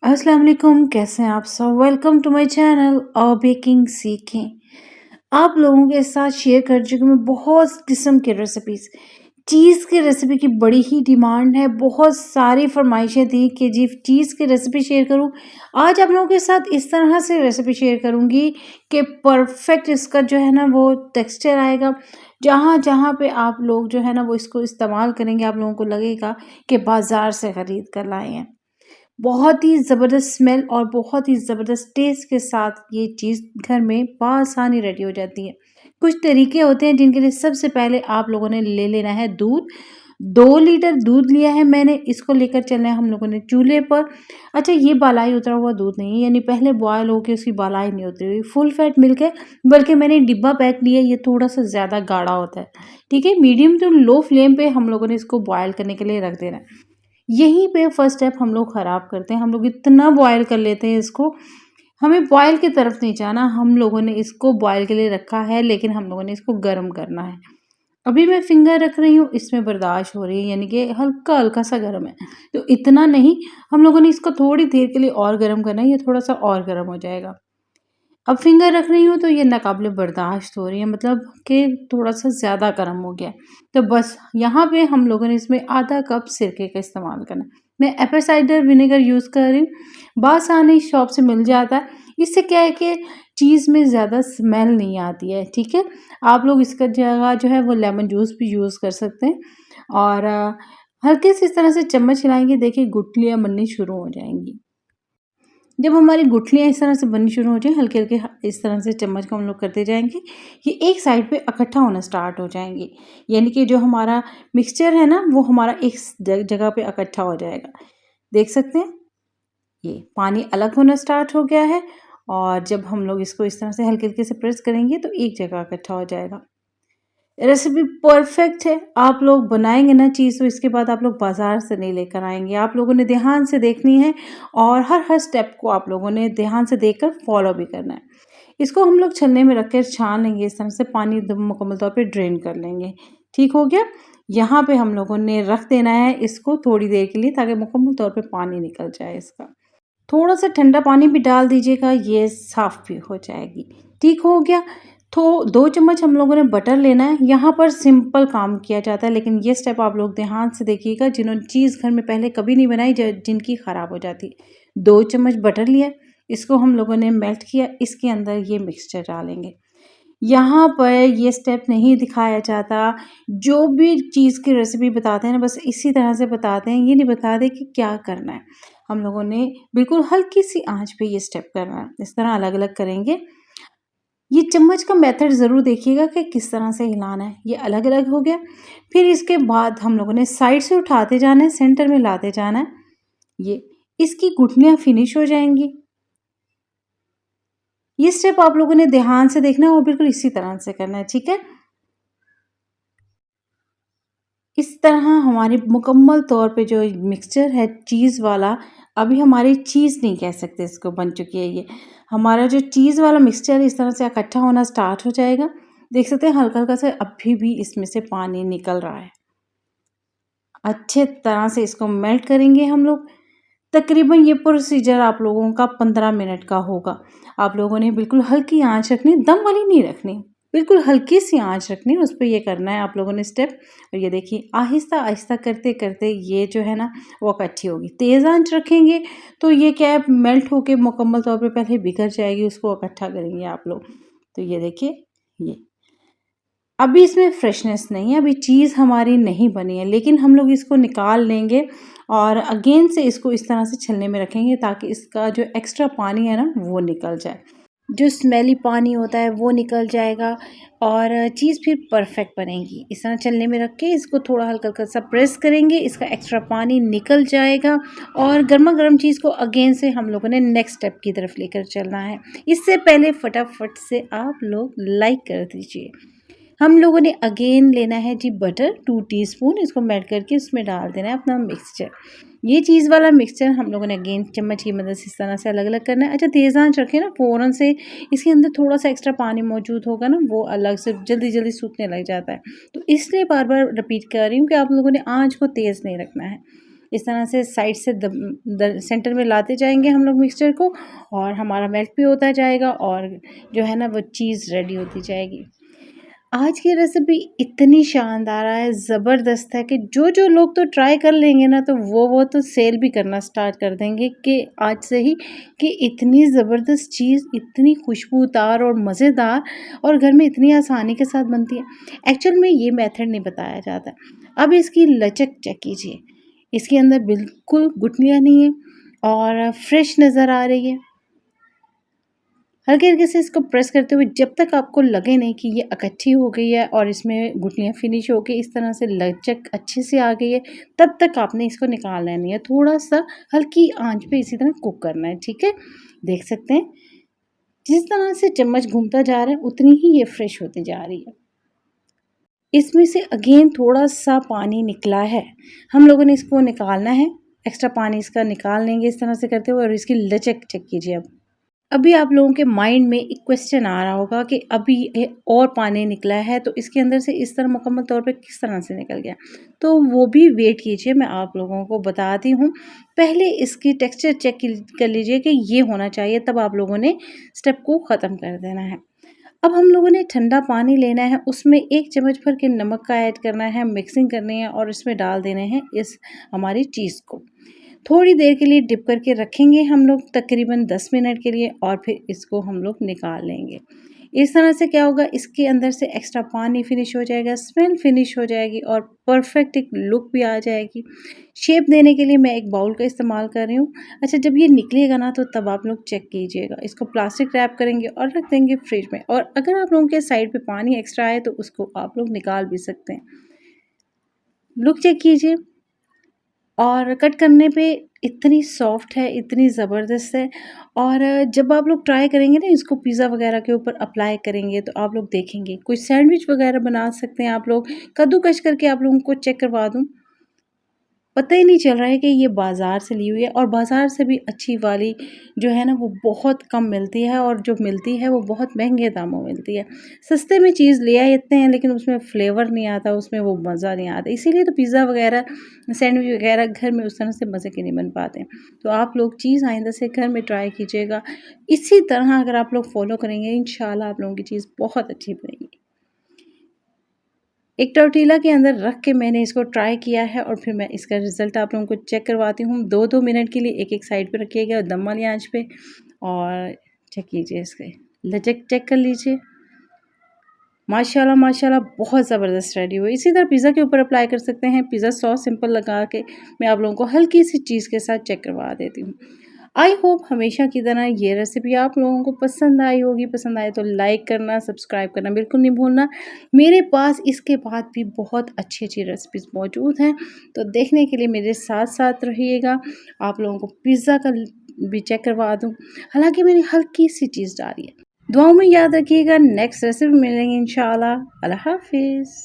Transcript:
अस्सलाम वालेकुम, कैसे हैं आप सब? वेलकम टू माय चैनल और बेकिंग सीखें। आप लोगों के साथ शेयर कर चुकी हूँ मैं बहुत किस्म की रेसिपीज़। चीज़ की रेसिपी की बड़ी ही डिमांड है, बहुत सारी फरमाइशें थी कि जी चीज़ की रेसिपी शेयर करूँ। आज आप लोगों के साथ इस तरह से रेसिपी शेयर करूँगी कि परफेक्ट इसका जो है ना वो टेक्सचर आएगा। जहाँ-जहाँ पे आप लोग जो है ना वो इसको इस्तेमाल करेंगे, आप लोगों को लगेगा कि बाज़ार से खरीद कर लाए हैं। बहुत ही ज़बरदस्त स्मेल और बहुत ही ज़बरदस्त टेस्ट के साथ ये चीज़ घर में बआसानी रेडी हो जाती है। कुछ तरीके होते हैं जिनके लिए सबसे पहले आप लोगों ने ले लेना है दूध। 2 लीटर दूध लिया है मैंने, इसको लेकर चलना है हम लोगों ने चूल्हे पर। अच्छा, ये बालाई उतरा हुआ दूध नहीं है, यानी पहले बॉयल होके उसकी बालाई नहीं उतरी हुई, फुल फैट मिल्क है। बल्कि मैंने डिब्बा पैक लिया, ये थोड़ा-सा ज़्यादा गाढ़ा होता है। ठीक है? मीडियम टू लो फ्लेम पे हम लोगों ने इसको बॉयल करने के लिए रख देना है। यहीं पे फर्स्ट स्टेप हम लोग ख़राब करते हैं। हम लोग इतना बॉयल कर लेते हैं इसको, हमें बॉयल की तरफ नहीं जाना। हम लोगों ने इसको बॉयल के लिए रखा है, लेकिन हम लोगों ने इसको गर्म करना है। अभी मैं फिंगर रख रही हूँ, इसमें बर्दाश्त हो रही है, यानी कि हल्का-हल्का सा गर्म है। तो इतना नहीं, हम लोगों ने इसको थोड़ी देर के लिए और गर्म करना है, ये थोड़ा-सा और गर्म हो जाएगा। अब फिंगर रख रही हूँ तो ये नाकाबिले बर्दाश्त हो रही है, मतलब कि थोड़ा-सा ज़्यादा गर्म हो गया है। तो बस यहाँ पे हम लोगों ने इसमें आधा कप सिरके का इस्तेमाल करना है। मैं एप्पल साइडर विनेगर यूज़ कर रही हूँ, बआसानी शॉप से मिल जाता है। इससे क्या है कि चीज़ में ज़्यादा स्मेल नहीं आती है, ठीक है? आप लोग इसका जगह जो है वो लेमन जूस भी यूज़ कर सकते हैं और हल्के से इस तरह से चम्मच हिलाएँगे, देखिए गुठलियाँ बननी शुरू हो जाएँगी। जब हमारी गुठलियाँ इस तरह से बननी शुरू हो जाएँ, हल्के-हल्के इस तरह से चम्मच को हम लोग करते जाएँगे, ये एक साइड पे इकट्ठा होना स्टार्ट हो जाएँगे। यानी कि जो हमारा मिक्सचर है ना, वो हमारा एक जगह पे इकट्ठा हो जाएगा। देख सकते हैं? ये पानी अलग होना स्टार्ट हो गया है और जब हम लोग इसको इस तरह से हल्के-हल्के से प्रेस करेंगे, तो एक जगह इकट्ठा हो जाएगा। रेसिपी परफेक्ट है। आप लोग बनाएँगे ना चीज़, तो इसके बाद आप लोग बाज़ार से नहीं लेकर आएँगे। आप लोगों ने ध्यान से देखनी है और हर स्टेप को आप लोगों ने ध्यान से देखकर फॉलो भी करना है। इसको हम लोग छलनी में रख कर छान लेंगे, इस तरह से पानी एकदम मुकम्मल तौर पे ड्रेन कर लेंगे। ठीक हो गया? यहाँ पे हम लोगों ने रख देना है इसको थोड़ी देर के लिए, ताकि मुकम्मल तौर पे पानी निकल जाए इसका। थोड़ा-सा ठंडा पानी भी डाल दीजिएगा, ये साफ़ भी हो जाएगी। ठीक हो गया? तो 2 चम्मच हम लोगों ने बटर लेना है। यहाँ पर सिंपल काम किया जाता है, लेकिन ये स्टेप आप लोग ध्यान से देखिएगा, जिन्होंने चीज़ घर में पहले कभी नहीं बनाई, ज जिनकी ख़राब हो जाती। 2 चम्मच बटर लिया, इसको हम लोगों ने मेल्ट किया, इसके अंदर ये मिक्सचर डालेंगे। यहाँ पर ये स्टेप नहीं दिखाया जाता, जो भी चीज़ की रेसिपी बताते हैं ना, बस इसी तरह से बताते हैं, ये नहीं बताते कि क्या करना है। हम लोगों ने बिल्कुल हल्की-सी आँच पे ये स्टेप करना है, इस तरह अलग-अलग करेंगे। ये चम्मच का मेथड ज़रूर देखिएगा कि किस तरह से हिलाना है, ये अलग-अलग हो गया। फिर इसके बाद हम लोगों ने साइड से उठाते जाना है, सेंटर में लाते जाना है। ये इसकी गुठलियाँ फिनिश हो जाएँगी। ये स्टेप आप लोगों ने ध्यान से देखना है और बिल्कुल इसी तरह से करना है, ठीक है? इस तरह हमारी मुकम्मल तौर पे जो मिक्सचर है चीज़ वाला, अभी हमारी चीज़ नहीं कह सकते इसको, बन चुकी है ये। हमारा जो चीज़ वाला मिक्सचर इस तरह से इकट्ठा होना स्टार्ट हो जाएगा। देख सकते हैं हल्का-हल्का सा अभी भी इसमें से पानी निकल रहा है। अच्छे तरह से इसको मेल्ट करेंगे हम लोग। तकरीबन ये प्रोसीजर आप लोगों का 15 मिनट का होगा। आप लोगों ने बिल्कुल हल्की आँच रखनी, दम वाली नहीं रखनी, बिल्कुल हल्की-सी आँच रखनी, उस पे ये करना है आप लोगों ने स्टेप। और ये देखिए आहिस्ता-आहिस्ता करते-करते ये जो है ना वो इकट्ठी होगी। तेज़ आँच रखेंगे तो ये क्या है, मेल्ट होके मुकम्मल तौर पे पहले बिखर जाएगी, उसको इकट्ठा करेंगे आप लोग। तो ये देखिए, ये अभी इसमें फ्रेशनेस नहीं है, अभी चीज़ हमारी नहीं बनी है, लेकिन हम लोग इसको निकाल लेंगे और अगेन से इसको इस तरह से छलनी में रखेंगे, ताकि इसका जो एक्स्ट्रा पानी है ना वो निकल जाए। जो स्मेली पानी होता है वो निकल जाएगा और चीज़ फिर परफेक्ट बनेगी। इस तरह छलनी में रख के इसको थोड़ा हल्का-हल्का सा प्रेस करेंगे, इसका एक्स्ट्रा पानी निकल जाएगा और गरमा-गरम चीज़ को अगेन से हम लोगों ने नेक्स्ट स्टेप की तरफ लेकर चलना है। इससे पहले फटाफट से आप लोग लाइक कर दीजिए। हम लोगों ने अगेन लेना है जी बटर 2 टीस्पून, इसको मेल्ट करके उसमें डाल देना है अपना मिक्सचर। ये चीज़ वाला मिक्सचर हम लोगों ने अगेन चम्मच की मदद से इस तरह से अलग-अलग करना है। अच्छा, तेज़ आँच रखें ना, फ़ौरन से इसके अंदर थोड़ा-सा एक्स्ट्रा पानी मौजूद होगा ना, वो अलग से जल्दी-जल्दी सूखने लग जाता है। तो इसलिए बार-बार रिपीट कर रही हूँ कि आप लोगों ने आँच को तेज़ नहीं रखना है। इस तरह से साइड से सेंटर में लाते जाएंगे हम लोग मिक्सचर को, और हमारा मेल्ट भी होता जाएगा और जो है ना वो चीज़ रेडी होती जाएगी। आज की रेसिपी इतनी शानदार है, ज़बरदस्त है कि जो लोग तो ट्राई कर लेंगे ना तो वो तो सेल भी करना स्टार्ट कर देंगे कि आज से ही, कि इतनी ज़बरदस्त चीज़, इतनी खुशबूदार और मज़ेदार, और घर में इतनी आसानी के साथ बनती है। एक्चुअल में ये मेथड नहीं बताया जाता। अब इसकी लचक चेक कीजिए, इसके अंदर बिल्कुल गुठलियाँ नहीं है और फ्रेश नज़र आ रही है। हल्के-हल्के से इसको प्रेस करते हुए जब तक आपको लगे नहीं कि ये इकट्ठी हो गई है और इसमें गुठलियाँ फिनिश हो गई, इस तरह से लचक अच्छे से आ गई है, तब तक आपने इसको निकाल लेनी है। थोड़ा-सा हल्की आँच पे इसी तरह कुक करना है, ठीक है? देख सकते हैं, जिस तरह से चम्मच घूमता जा रहा है उतनी ही ये फ्रेश होती जा रही है। इसमें से अगेन थोड़ा-सा पानी निकला है, हम लोगों ने इसको निकालना है। एक्स्ट्रा पानी इसका निकाल लेंगे इस तरह से करते हुए, और इसकी लचक चेक कीजिए अब। अभी आप लोगों के माइंड में एक क्वेश्चन आ रहा होगा कि अभी ये और पानी निकला है तो इसके अंदर से इस तरह मुकम्मल तौर पे किस तरह से निकल गया, तो वो भी वेट कीजिए, मैं आप लोगों को बताती हूँ। पहले इसकी टेक्सचर चेक कर लीजिए कि ये होना चाहिए, तब आप लोगों ने स्टेप को ख़त्म कर देना है। अब हम लोगों ने ठंडा पानी लेना है, उसमें 1 चम्मच भर के नमक का ऐड करना है, मिक्सिंग करनी है और इसमें डाल देने हैं इस हमारी चीज़ को। थोड़ी देर के लिए डिप करके रखेंगे हम लोग तकरीबन 10 मिनट के लिए, और फिर इसको हम लोग निकाल लेंगे। इस तरह से क्या होगा, इसके अंदर से एक्स्ट्रा पानी फिनिश हो जाएगा, स्मेल फिनिश हो जाएगी और परफेक्ट एक लुक भी आ जाएगी। शेप देने के लिए मैं एक बाउल का इस्तेमाल कर रही हूँ। अच्छा, जब ये निकलेगा ना तो तब आप लोग चेक कीजिएगा। इसको प्लास्टिक रैप करेंगे और रख देंगे फ्रिज में, और अगर आप लोगों के साइड पे पानी एक्स्ट्रा आए तो उसको आप लोग निकाल भी सकते हैं। लुक चेक कीजिए, और कट करने पे इतनी सॉफ्ट है, इतनी ज़बरदस्त है। और जब आप लोग ट्राई करेंगे ना, इसको पिज़्ज़ा वगैरह के ऊपर अप्लाई करेंगे तो आप लोग देखेंगे, कोई सैंडविच वगैरह बना सकते हैं आप लोग। कद्दूकस करके आप लोगों को चेक करवा दूँ, पता ही नहीं चल रहा है कि ये बाज़ार से ली हुई है, और बाज़ार से भी अच्छी वाली जो है ना वो बहुत कम मिलती है, और जो मिलती है वो बहुत महंगे दामों में मिलती है। सस्ते में चीज़ ले आते हैं लेकिन उसमें फ्लेवर नहीं आता, उसमें वो मज़ा नहीं आता। इसीलिए तो पिज़्ज़ा वगैरह, सैंडविच वगैरह घर में उस तरह से मज़े के नहीं बन पाते। तो आप लोग चीज़ आइंदा से घर में ट्राई कीजिएगा। इसी तरह अगर आप लोग फ़ॉलो करेंगे, इंशाल्लाह आप लोगों की चीज़ बहुत अच्छी बनेगी। एक टॉर्टिला के अंदर रख के मैंने इसको ट्राई किया है, और फिर मैं इसका रिज़ल्ट आप लोगों को चेक करवाती हूँ। 2-2 मिनट के लिए एक-एक साइड पे रखिएगा दम वाली आँच पे, और चेक कीजिए इसके लचक चेक कर लीजिए। माशाल्लाह माशाल्लाह बहुत ज़बरदस्त रेडी हुई। इसी तरह पिज़्ज़ा के ऊपर अप्लाई कर सकते हैं। पिज़्ज़ा सॉस सिंपल लगा के मैं आप लोगों को हल्की सी चीज़ के साथ चेक करवा देती हूँ। आई होप हमेशा की तरह ये रेसिपी आप लोगों को पसंद आई होगी। पसंद आए तो लाइक करना, सब्सक्राइब करना बिल्कुल नहीं भूलना। मेरे पास इसके बाद भी बहुत अच्छी-अच्छी रेसिपीज़ मौजूद हैं, तो देखने के लिए मेरे साथ-साथ रहिएगा। आप लोगों को पिज़्ज़ा का भी चेक करवा दूँ। हालाँकि मैंने हल्की सी चीज़ डाली है। दुआओं में याद रखिएगा। नेक्स्ट रेसिपी मिलेंगे इंशाल्लाह। अल्लाह हाफ़िज़।